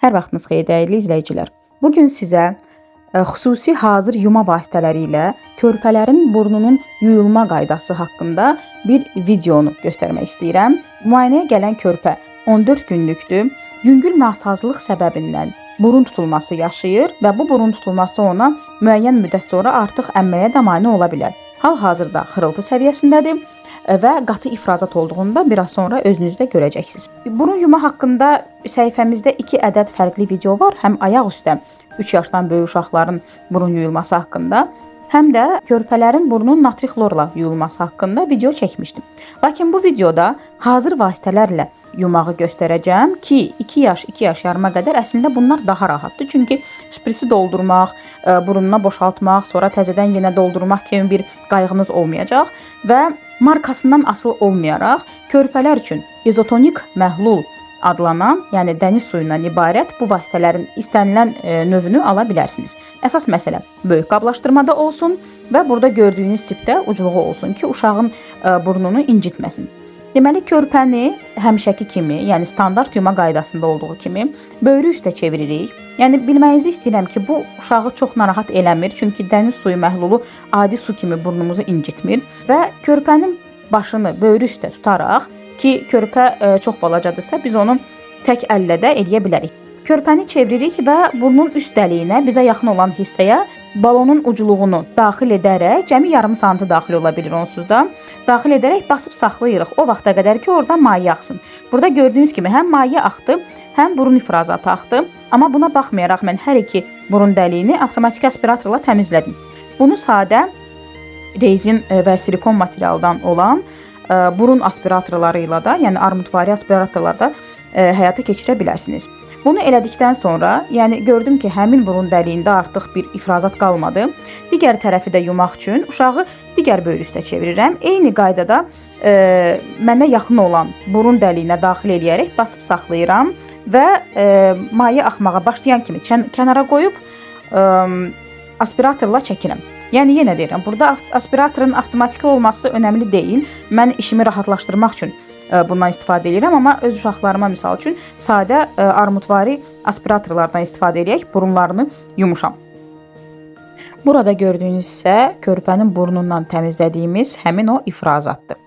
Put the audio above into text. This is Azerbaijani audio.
Hər vaxtınız xeyir dəyərli izləyicilər. Bugün sizə xüsusi hazır yuma vasitələri ilə körpələrin burnunun yuyulma qaydası haqqında bir videonu göstərmək istəyirəm. Müayinəyə gələn körpə 14 günlükdür. Yüngül nasazlıq səbəbindən burun tutulması yaşayır və bu burun tutulması ona müəyyən müddət sonra artıq əmməyə də mane ola bilər. Hal-hazırda xırıltı səviyyəsindədir və qatı ifrazat olduğunda biraz sonra özünüzdə görəcəksiniz. Burun yuma haqqında səhifəmizdə 2 ədəd fərqli video var. Həm ayaq üstə 3 yaşdan böyük uşaqların burun yuyulması haqqında, həm də körpələrin burnunun natri xlorla yuyulması haqqında video çəkmişdim. Lakin bu videoda hazır vasitələrlə yumağı göstərəcəm ki, 2 yaş, 2 yaş yarıma qədər əslində bunlar daha rahatdır. Çünki şprisi doldurmaq, burununa boşaltmaq, sonra təzədən yenə doldurmaq kimi bir qayğınız olmayacaq və markasından asılı olmayaraq körpələr üçün izotonik məhlul adlanan, yəni dəniz suyundan ibarət bu vasitələrin istənilən növünü ala bilərsiniz. Əsas məsələ böyük qablaşdırmada olsun və burada gördüyünüz tipdə ucluğu olsun ki, uşağın burnunu incitməsin. Deməli, körpəni həmişəki kimi, yəni standart yuma qaydasında olduğu kimi böyrü üstə çeviririk. Yəni bilməyinizi istəyirəm ki, bu uşağı çox narahat eləmir, çünki dəniz suyu məhlulu adi su kimi burnumuzu incitmir və körpənin başını böyrü üstə tutaraq ki, körpə çox balacadırsa biz onu tək əllə də eləyə bilərik. Körpəni çeviririk və burnun üst dəliyinə, bizə yaxın olan hissəyə balonun ucluğunu daxil edərək, cəmi yarım santi daxil ola bilir onsuz da, daxil edərək basıb saxlayırıq o vaxta qədər ki, orada maye axsın. Burada gördüyünüz kimi həm maye axdı, həm burun ifrazatı axdı. Amma buna baxmayaraq mən hər iki burun dəliyini avtomatik aspiratorla təmizlədim. Bunu sadə rezin və silikon materialdan olan burun aspiratorları ilə də, yəni armudvari aspiratorlarda həyata keçirə bilərsiniz. Bunu elədikdən sonra, yəni gördüm ki, həmin burun dəliyində artıq bir ifrazat qalmadı. Digər tərəfi də yumaq üçün uşağı digər böyrü üstə çevirirəm. Eyni qaydada mənə yaxın olan burun dəliyinə daxil eləyərək basıb saxlayıram və maye axmağa başlayan kimi kənara qoyub aspiratorla çəkirəm. Yəni yenə deyirəm, burada aspiratorun avtomatik olması önəmli deyil. Mən işimi rahatlaşdırmaq üçün bundan istifadə edirəm, amma öz uşaqlarıma misal üçün sadə armudvari aspiratorlardan istifadə edərək burunlarını yumuşam. Burada gördüyünüz isə körpənin burnundan təmizlədiyimiz həmin o ifrazatdır.